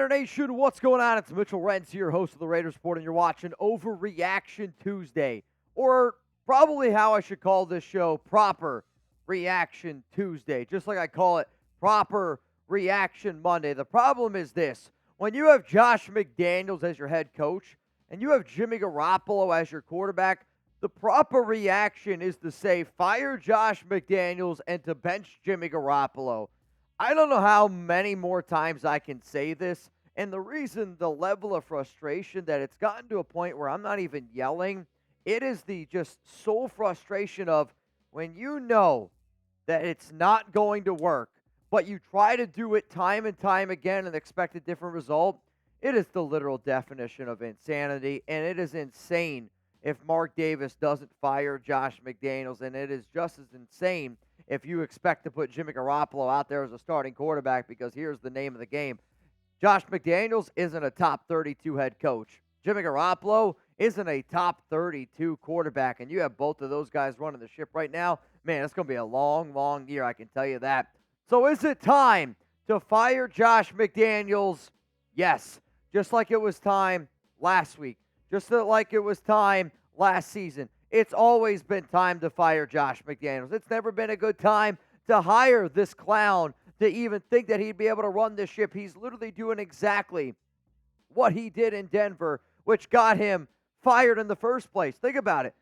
Raider Nation, what's going on? It's Mitchell Renz here, host of the Raiders Report, and you're watching Overreaction Tuesday, or probably how I should call this show, Proper Reaction Tuesday, just like I call it Proper Reaction Monday. The problem is this: when you have Josh McDaniels as your head coach and you have Jimmy Garoppolo as your quarterback, the proper reaction is to say, fire Josh McDaniels and to bench Jimmy Garoppolo. I don't know how many more times I can say this, and the reason, the level of frustration that it's gotten to a point where I'm not even yelling, it is the just sole frustration of when you know that it's not going to work, but you try to do it time and time again and expect a different result. It is the literal definition of insanity, and it is insane if Mark Davis doesn't fire Josh McDaniels, and it is just as insane if you expect to put Jimmy Garoppolo out there as a starting quarterback, because here's the name of the game. Josh McDaniels isn't a top 32 head coach. Jimmy Garoppolo isn't a top 32 quarterback, and you have both of those guys running the ship right now. Man, it's going to be a long, long year, I can tell you that. So is it time to fire Josh McDaniels? Yes, just like it was time last week, just like it was time last season. It's always been time to fire Josh McDaniels. It's never been a good time to hire this clown to even think that he'd be able to run this ship. He's literally doing exactly what he did in Denver, which got him fired in the first place. Think about it.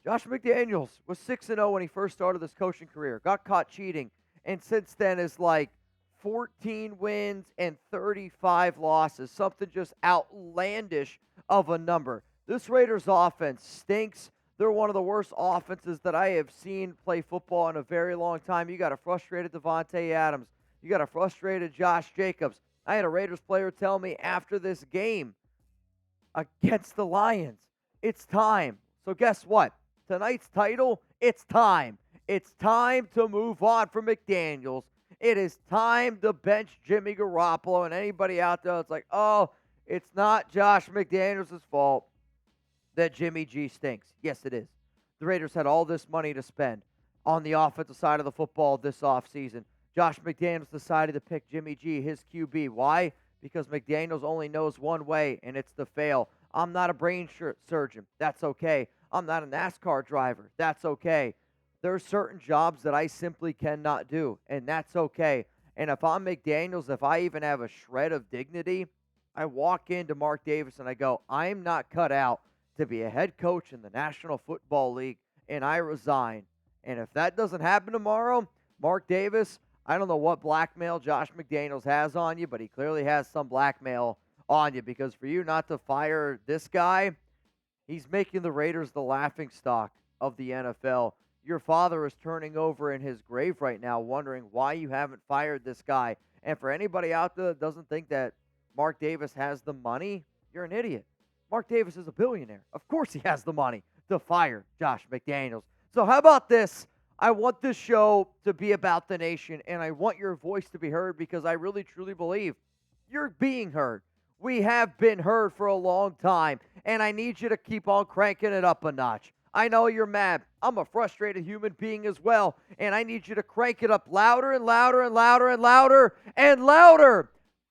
Josh McDaniels was 6-0 when he first started his coaching career, got caught cheating, and since then is like 14 wins and 35 losses, something just outlandish of a number. This Raiders offense stinks. They're one of the worst offenses that I have seen play football in a very long time. You got a frustrated Davante Adams. You got a frustrated Josh Jacobs. I had a Raiders player tell me after this game against the Lions, it's time. So guess what? Tonight's title, it's time. It's time to move on from McDaniels. It is time to bench Jimmy Garoppolo, and anybody out there that's like, oh, it's not Josh McDaniels' fault that Jimmy G stinks. Yes, it is. The Raiders had all this money to spend on the offensive side of the football this offseason. Josh McDaniels decided to pick Jimmy G, his QB. Why? Because McDaniels only knows one way, and it's to fail. I'm not a brain surgeon. That's okay. I'm not a NASCAR driver. That's okay. There are certain jobs that I simply cannot do, and that's okay. And if I'm McDaniels, if I even have a shred of dignity, I walk into Mark Davis and I go, I'm not cut out to be a head coach in the National Football League, and I resign. And if that doesn't happen tomorrow, Mark Davis, I don't know what blackmail Josh McDaniels has on you, but he clearly has some blackmail on you, because for you not to fire this guy, he's making the Raiders the laughingstock of the NFL. Your father is turning over in his grave right now wondering why you haven't fired this guy. And for anybody out there that doesn't think that Mark Davis has the money, you're an idiot. Mark Davis is a billionaire. Of course he has the money to fire Josh McDaniels. So how about this? I want this show to be about the nation, and I want your voice to be heard, because I really, truly believe you're being heard. We have been heard for a long time, and I need you to keep on cranking it up a notch. I know you're mad. I'm a frustrated human being as well, and I need you to crank it up louder and louder and louder and louder and louder.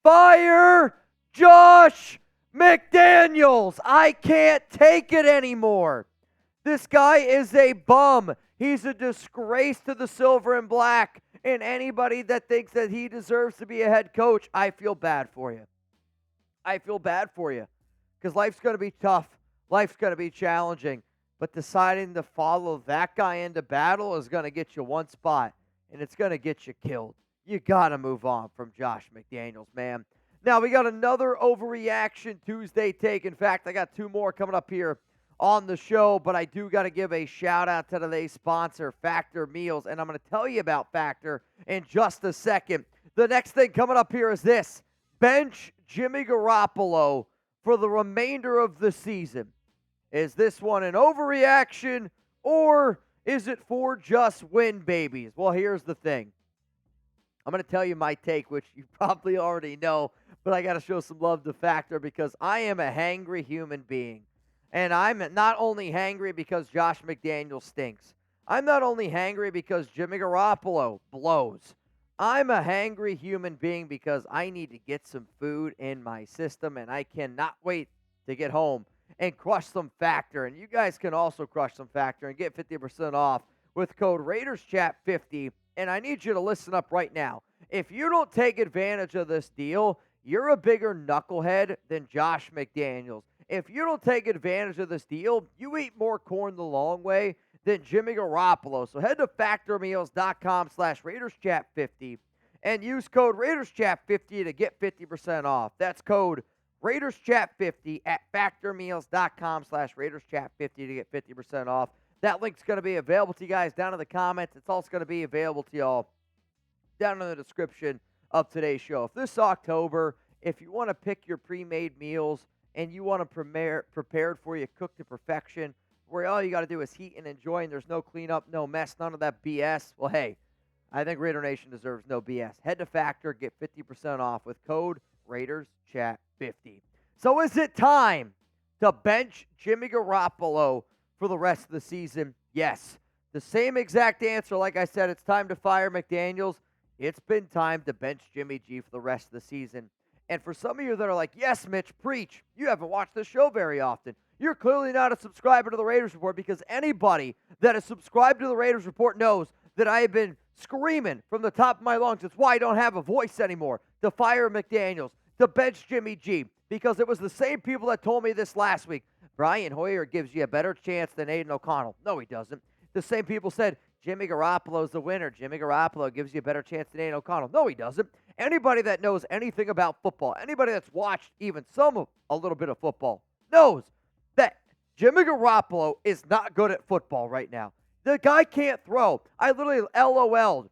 Fire Josh McDaniels! I can't take it anymore. This guy is a bum. He's a disgrace to the silver and black, and anybody that thinks that he deserves to be a head coach, I feel bad for you. I feel bad for you, because life's going to be tough. Life's going to be challenging. But deciding to follow that guy into battle is going to get you one spot, and it's going to get you killed. You got to move on from Josh McDaniels, man. Now, we got another Overreaction Tuesday take. In fact, I got two more coming up here on the show, but I do got to give a shout-out to today's sponsor, Factor Meals, and I'm going to tell you about Factor in just a second. The next thing coming up here is this: bench Jimmy Garoppolo for the remainder of the season. Is this one an overreaction, or is it for just win babies? Well, here's the thing. I'm going to tell you my take, which you probably already know, but I got to show some love to Factor, because I am a hangry human being. And I'm not only hangry because Josh McDaniels stinks. I'm not only hangry because Jimmy Garoppolo blows. I'm a hangry human being because I need to get some food in my system, and I cannot wait to get home and crush some Factor. And you guys can also crush some Factor and get 50% off with code RaidersChat50. And I need you to listen up right now. If you don't take advantage of this deal, you're a bigger knucklehead than Josh McDaniels. If you don't take advantage of this deal, you eat more corn the long way than Jimmy Garoppolo. So head to factormeals.com/RaidersChat50 and use code RaidersChat50 to get 50% off. That's code RaidersChat50 at factormeals.com/RaidersChat50 to get 50% off. That link's going to be available to you guys down in the comments. It's also going to be available to y'all down in the description of today's show. If this October, if you want to pick your pre-made meals and you want to prepared for you, cooked to perfection, where all you got to do is heat and enjoy, and there's no cleanup, no mess, none of that BS, well, hey, I think Raider Nation deserves no BS. Head to Factor, get 50% off with code RaidersChat50. So is it time to bench Jimmy Garoppolo for the rest of the season? Yes. The same exact answer. Like I said, it's time to fire McDaniels. It's been time to bench Jimmy G for the rest of the season. And for some of you that are like, yes, Mitch, preach. You haven't watched the show very often. You're clearly not a subscriber to the Raiders Report, because anybody that is subscribed to the Raiders Report knows that I have been screaming from the top of my lungs. It's why I don't have a voice anymore, to fire McDaniels, to bench Jimmy G, because it was the same people that told me this last week. Brian Hoyer gives you a better chance than Aidan O'Connell. No, he doesn't. The same people said Jimmy Garoppolo's the winner. Jimmy Garoppolo gives you a better chance than Aidan O'Connell. No, he doesn't. Anybody that knows anything about football, anybody that's watched even a little bit of football, knows that Jimmy Garoppolo is not good at football right now. The guy can't throw. I literally LOL'd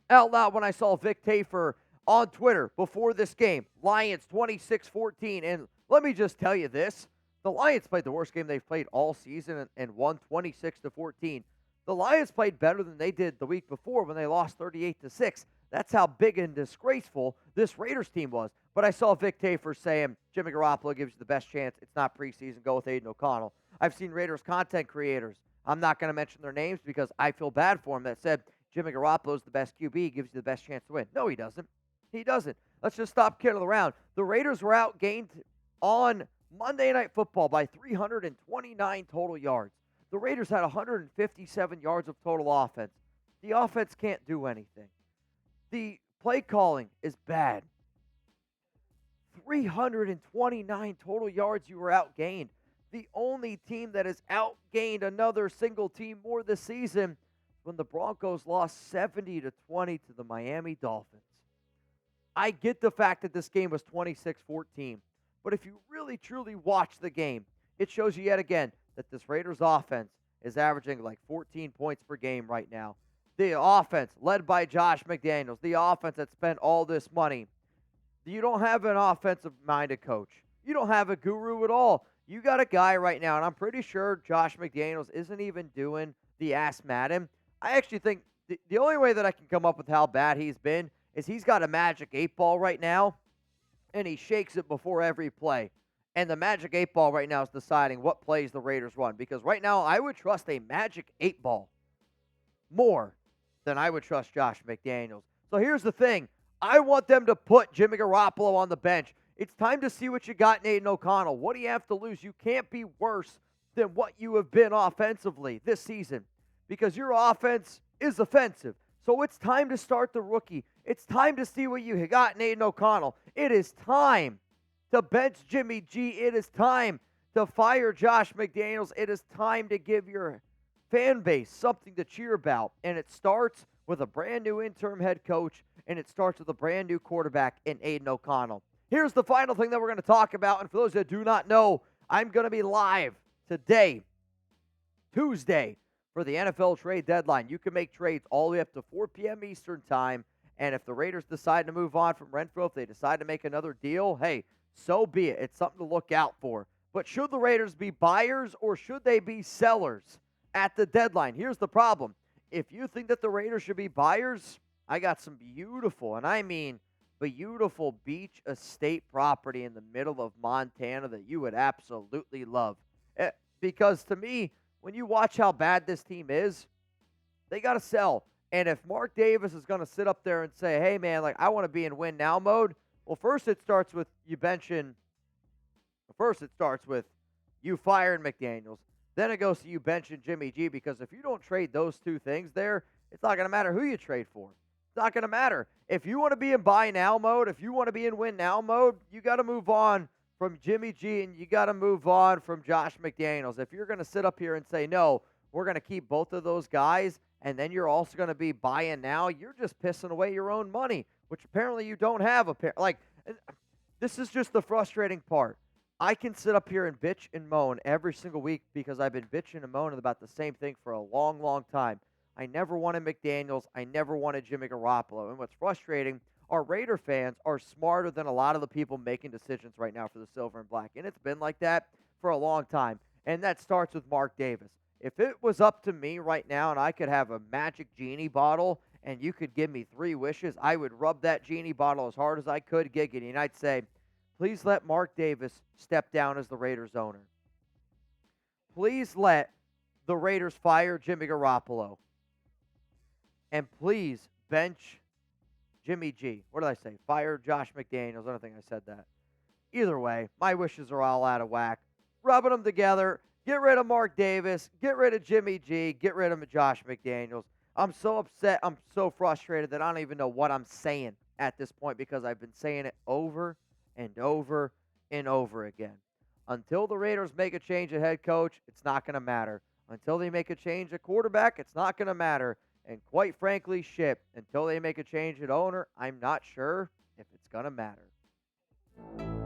out loud when I saw Vic Tafer on Twitter before this game. Lions 26-14. And let me just tell you this. The Lions played the worst game they've played all season and won 26-14. The Lions played better than they did the week before when they lost 38-6. That's how big and disgraceful this Raiders team was. But I saw Vic Tafer saying Jimmy Garoppolo gives you the best chance. It's not preseason. Go with Aidan O'Connell. I've seen Raiders content creators. I'm not going to mention their names because I feel bad for them, that said Jimmy Garoppolo is the best QB, gives you the best chance to win. No, he doesn't. He doesn't. Let's just stop kidding around. The Raiders were outgained on Monday Night Football by 329 total yards. The Raiders had 157 yards of total offense. The offense can't do anything. The play calling is bad. 329 total yards you were outgained. The only team that has outgained another single team more this season when the Broncos lost 70-20 to the Miami Dolphins. I get the fact that this game was 26-14, but if you really truly watch the game, it shows you yet again that this Raiders offense is averaging like 14 points per game right now. The offense led by Josh McDaniels, the offense that spent all this money. You don't have an offensive-minded coach. You don't have a guru at all. You got a guy right now, and I'm pretty sure Josh McDaniels isn't even doing the Ask Madden. I actually think the only way that I can come up with how bad he's been is he's got a magic 8-ball right now, and he shakes it before every play. And the magic 8-ball right now is deciding what plays the Raiders run. Because right now, I would trust a magic 8-ball more than I would trust Josh McDaniels. So here's the thing. I want them to put Jimmy Garoppolo on the bench. It's time to see what you got in Aidan O'Connell. What do you have to lose? You can't be worse than what you have been offensively this season, because your offense is offensive. So it's time to start the rookie. It's time to see what you got in Aidan O'Connell. It is time to bench Jimmy G. It is time to fire Josh McDaniels. It is time to give your fan base something to cheer about. And it starts with a brand new interim head coach, and it starts with a brand new quarterback in Aidan O'Connell. Here's the final thing that we're going to talk about. And for those that do not know, I'm going to be live today, Tuesday, for the NFL trade deadline. You can make trades all the way up to 4 p.m. Eastern time. And if the Raiders decide to move on from Renfro, if they decide to make another deal, hey, so be it. It's something to look out for. But should the Raiders be buyers or should they be sellers at the deadline? Here's the problem. If you think that the Raiders should be buyers, I got some beautiful, and I mean beautiful beach estate property in the middle of Montana that you would absolutely love. Because to me, when you watch how bad this team is, they got to sell. And if Mark Davis is going to sit up there and say, hey, man, like, I want to be in win now mode, well, first it starts with you firing McDaniels. Then it goes to you benching Jimmy G, because if you don't trade those two things there, it's not going to matter who you trade for. It's not going to matter. If you want to be in buy now mode, if you want to be in win now mode, you got to move on from Jimmy G and you got to move on from Josh McDaniels. If you're going to sit up here and say, no, we're going to keep both of those guys, and then you're also going to be buying now, you're just pissing away your own money, which apparently you don't have. This is just the frustrating part. I can sit up here and bitch and moan every single week because I've been bitching and moaning about the same thing for a long, long time. I never wanted McDaniels. I never wanted Jimmy Garoppolo. And what's frustrating, our Raider fans are smarter than a lot of the people making decisions right now for the silver and black. And it's been like that for a long time. And that starts with Mark Davis. If it was up to me right now and I could have a magic genie bottle and you could give me 3 wishes, I would rub that genie bottle as hard as I could, giggity, and I'd say, please let Mark Davis step down as the Raiders owner. Please let the Raiders fire Jimmy Garoppolo. And please bench Jimmy G. What did I say? Fire Josh McDaniels. I don't think I said that. Either way, my wishes are all out of whack. Rubbing them together. Get rid of Mark Davis. Get rid of Jimmy G. Get rid of Josh McDaniels. I'm so upset. I'm so frustrated that I don't even know what I'm saying at this point because I've been saying it over and over and over again. Until the Raiders make a change at head coach, it's not going to matter. Until they make a change at quarterback, it's not going to matter. And quite frankly, until they make a change at owner, I'm not sure if it's going to matter.